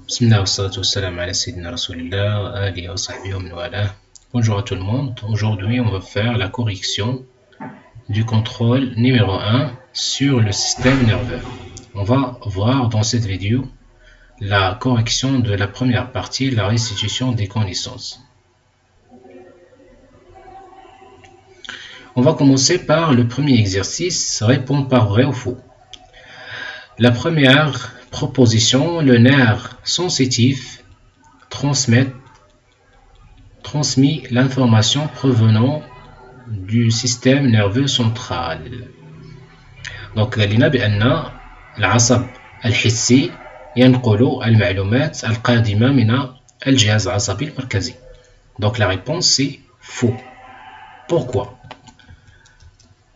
Bismillah wa salatu wa salam ala sayyidina Rasulillah, alihi wa sahbihi wa man walah. Bonjour à tout le monde. Aujourd'hui, on va faire la correction du contrôle numéro 1 sur le système nerveux. On va voir dans cette vidéo la correction de la première partie, la restitution des connaissances. On va commencer par le premier exercice, répondre par vrai ou faux. La première proposition, le nerf sensitif transmet l'information provenant du système nerveux central. Donc قالنا بأن العصب الحسي ينقل المعلومات القادمة من الجهاز العصبي المركزي. Donc la réponse c'est faux. Pourquoi?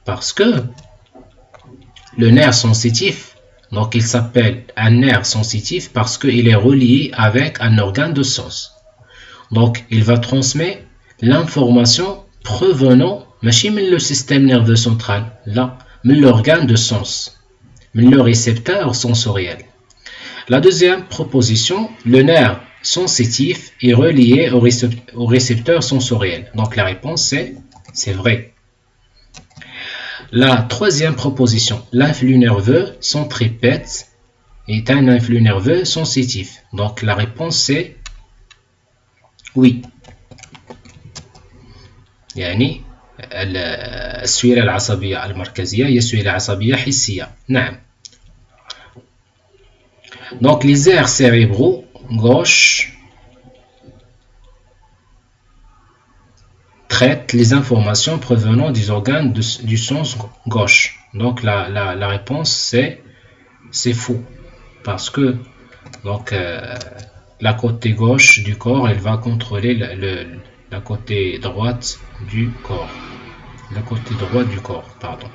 Parce que le nerf sensitif, donc il s'appelle un nerf sensitif parce qu'il est relié avec un organe de sens. Donc il va transmettre l'information provenant, ماشي من le système nerveux central, là, من l'organe de sens, من le récepteur sensoriel. La deuxième proposition, le nerf sensitif est relié au récepteur sensoriel. Donc la réponse c'est vrai. La troisième proposition, l'influx nerveux centripète est un influx nerveux sensitif. Donc la réponse c'est oui. يعني السويلة العصبية المركزية هي سويلة عصبية حسية. نعم. Donc les aires cérébraux gauche traite les informations provenant des organes du sens gauche. Donc la réponse c'est faux. Parce que donc, la côté gauche du corps, elle va contrôler la côté droite du corps. Le côté droit du corps, pardon.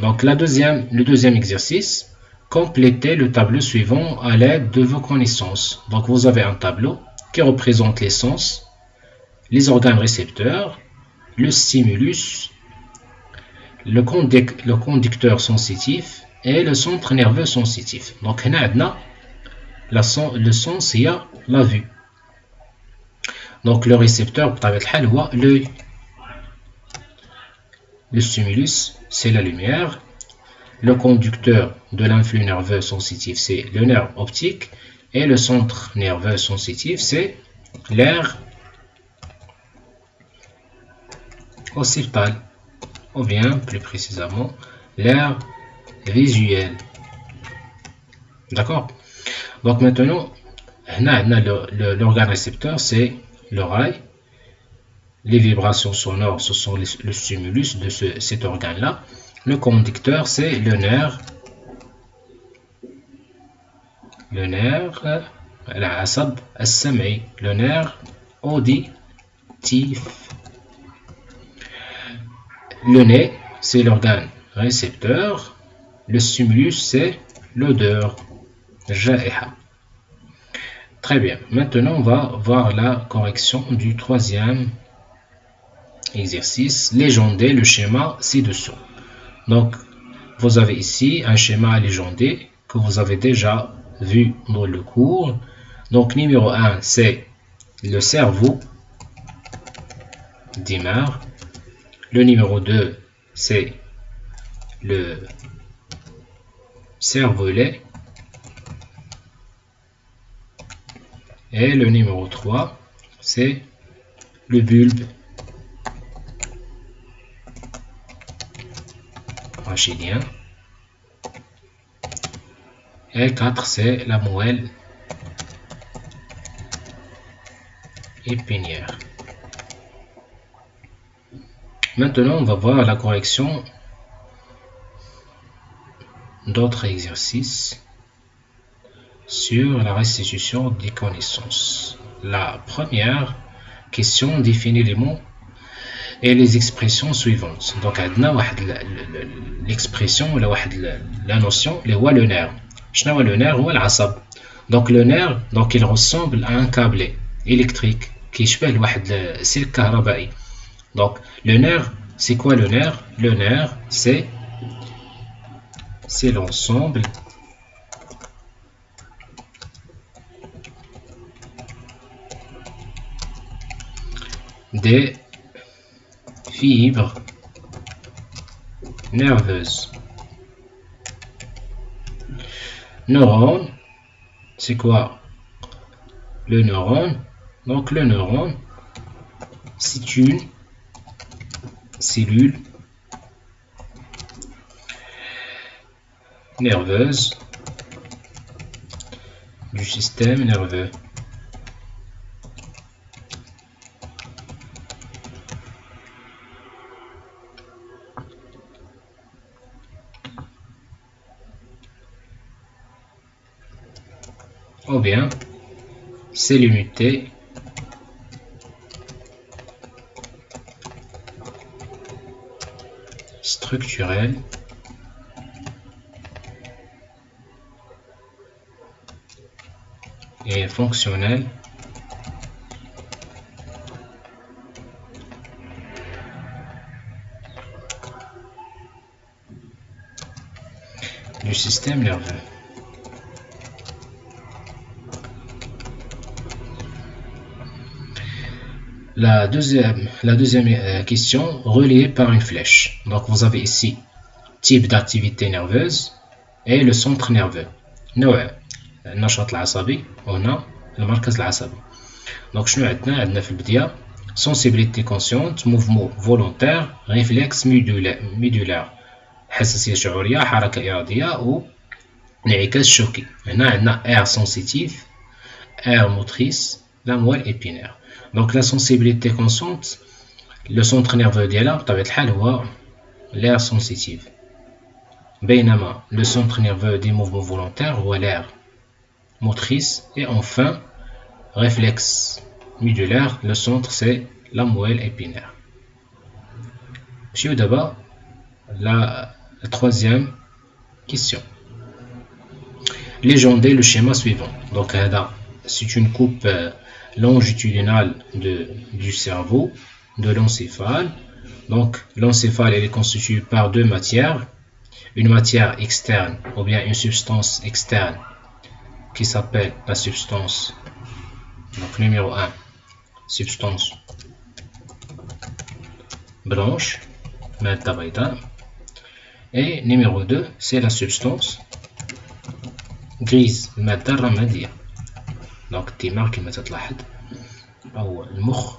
Donc le deuxième exercice, complétez le tableau suivant à l'aide de vos connaissances. Donc vous avez un tableau qui représente les sens, les organes récepteurs, le stimulus, le conducteur sensitif et le centre nerveux sensitif. Donc le sens il y a la vue. Donc le récepteur l'œil. Le stimulus c'est la lumière. Le conducteur de l'influx nerveux sensitif c'est le nerf optique et le centre nerveux sensitif c'est l'aire occipital, ou bien plus précisément l'aire visuelle. D'accord? Donc maintenant, l'organe récepteur c'est l'oreille. Les vibrations sonores ce sont le stimulus de cet organe là. Le conducteur c'est le nerf العصب السمعي, le nerf auditif. Le nez c'est l'organe récepteur. Le stimulus c'est l'odeur. Très bien. Maintenant, on va voir la correction du troisième exercice. Légender le schéma ci-dessous. Donc, vous avez ici un schéma légendé que vous avez déjà vu dans le cours. Donc, numéro 1, c'est le cerveau d'Imar. Le numéro 2, c'est le cervelet. Et le numéro 3, c'est le bulbe rachidien. Et 4, c'est la moelle épinière. Maintenant, on va voir la correction d'autres exercices sur la restitution des connaissances. La première question définit les mots et les expressions suivantes. Donc, on a l'expression, la notion, le nerf. Le nerf ou العصب. Donc, le nerf, donc, il ressemble à un câble électrique qui يشبه واحد سلك كهربائي. Donc, le nerf, c'est quoi le nerf? Le nerf, c'est l'ensemble des fibres nerveuses. Neurone, c'est quoi le neurone? Donc le neurone, c'est une cellule nerveuse du système nerveux. Ou bien c'est l'unité structurelle et fonctionnelle du système nerveux. La deuxième question, reliée par une flèche. Donc vous avez ici type d'activité nerveuse et le centre nerveux. نوع النشاط العصبي هنا المركز العصبي. Donc شنو عندنا في البداية sensibilité consciente, mouvement volontaire, réflexe médulaire, حساسية شعورية، حركة إرادية و انعكاس شوكي. هنا عندنا aire sensitive, aire motrice, la moelle épinière. Donc la sensibilité consciente, le centre nerveux ديالها بطبيعة الحال هو l'aire sensitive. بينما le centre nerveux des mouvements volontaires هو l'aire motrice. Et enfin, réflexe médulaire, le centre c'est la moelle épinière. D'abord, la troisième question. Légendez le schéma suivant. Donc c'est une coupe longitudinale du cerveau, de l'encéphale. Donc l'encéphale est constituée par deux matières, une matière externe ou bien une substance externe qui s'appelle la substance, donc numéro 1, substance blanche, مادة بيضاء, et numéro 2 c'est la substance grise, المادة الرمادية. donc الدماغ كما تلاحظ أو المخ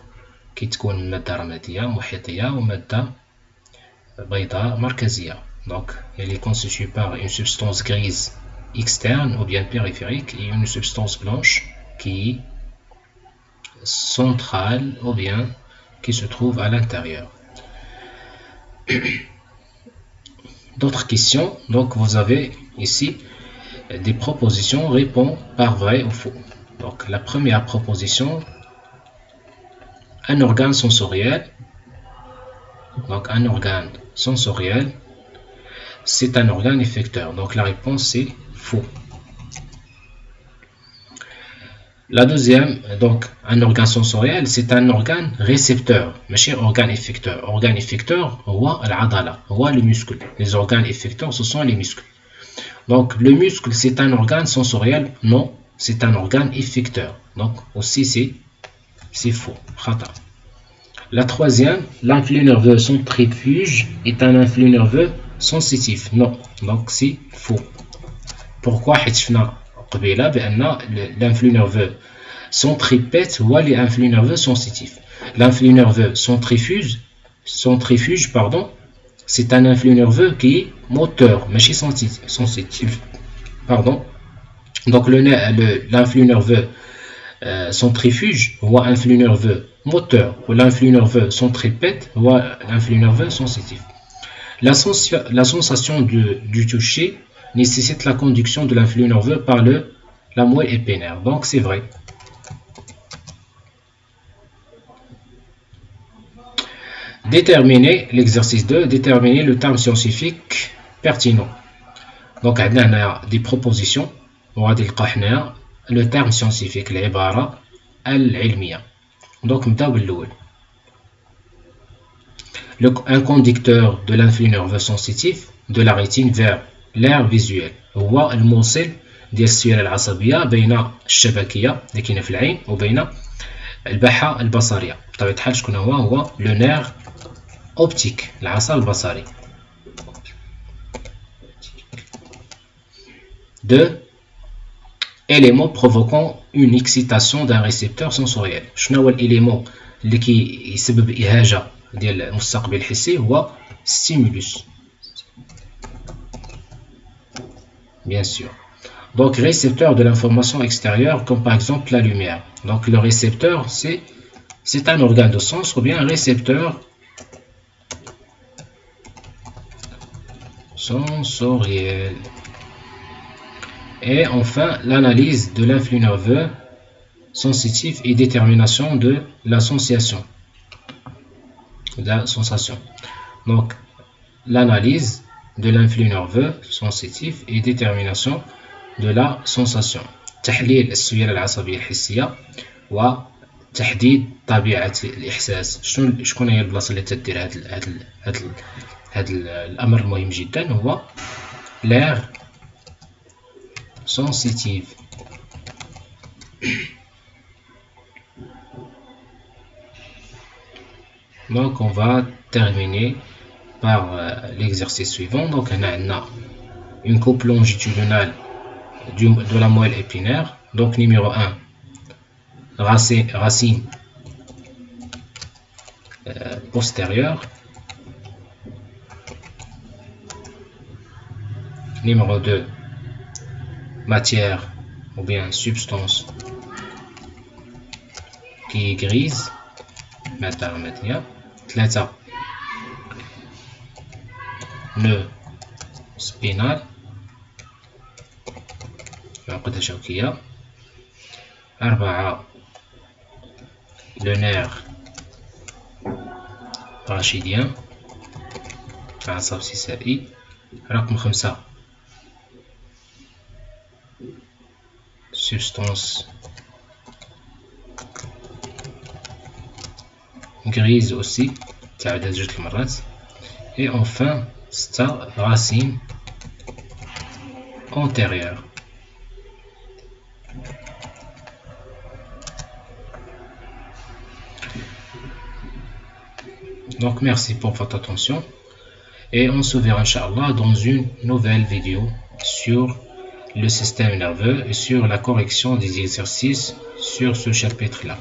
كي تكون مادة رمادية محيطية ومادة بيضاء مركزية. donc elle est constituée par une substance grise externe ou bien périphérique et une substance blanche qui est centrale ou bien qui se trouve à l'intérieur. D'autres questions. Donc vous avez ici des propositions, répond par vrai ou faux. Donc la première proposition, un organe sensoriel. Donc un organe sensoriel, c'est un organe effecteur. Donc la réponse c'est faux. La deuxième, donc un organe sensoriel, c'est un organe récepteur, ماشي organe effecteur. Organe effecteur هو العضلة, هو le muscle. Les organes effecteurs, ce sont les muscles. Donc le muscle, c'est un organe sensoriel? Non, c'est un organe effecteur. Donc aussi c'est faux. خطأ. La troisième, l'influx nerveux centrifuge est un influx nerveux sensitif. Non, donc c'est faux. Pourquoi حيت شفنا قبيله بأن l'influx nerveux centripète هو l'influx nerveux sensitif. L'influx nerveux centrifuge, pardon, c'est un influx nerveux qui est moteur, ماشي sensitif. Pardon. Donc l'influx nerveux centrifuge هو influx nerveux moteur ou l'influx nerveux centripète هو l'influx nerveux sensitif. La sensation du toucher nécessite la conduction de l'influx nerveux par la moelle épinière. Donc c'est vrai. Déterminer l'exercice 2, déterminer le terme scientifique pertinent. Donc on a des propositions. وغادي نلقاو حنايا le terme scientifique, العبارة العلمية. Donc نبداو بالأول. Un conducteur de l'influx nerveux sensitif de la rétine vers l'aire visuelle هو الموصل ديال السيالة العصبية بين الشبكية اللي كاينة في العين وبين الباحة البصرية. بطبيعة الحال شكون هو لو نير اوبتيك، العصب البصري. 2 éléments provoquant une excitation d'un récepteur sensoriel. شنو هو الاليمون اللي كيسبب إهاجة ديال المستقبل الحسي؟ هو stimulus. Bien sûr. Donc récepteur de l'information extérieure, comme par exemple la lumière. Donc le récepteur, c'est un organe de sens ou bien un récepteur sensoriel. Et enfin, l'analyse de l'influx nerveux sensitif et détermination de la sensation. Donc, l'analyse de l'influx nerveux sensitif et détermination de la sensation. تحليل السيالة العصبية الحسية وتحديد طبيعة الإحساس. شكون هي البلاصة اللي تدير هذا الأمر المهم جدا؟ هو l'air sensitive. Donc on va terminer par l'exercice suivant. Donc on a une coupe longitudinale de la moelle épinaire. Donc numéro 1, racine postérieure. Numéro 2, matière ou bien substance qui est grise. 3 nœud spinal عقدة شوكية. 4 le nerf rachidien عصب سيسائي. رقم 5 substance grise aussi تعدد 2 المرات. et enfin 6 racine antérieure. Donc merci pour votre attention et on se verra Inch'Allah dans une nouvelle vidéo sur le système nerveux et sur la correction des exercices sur ce chapitre là.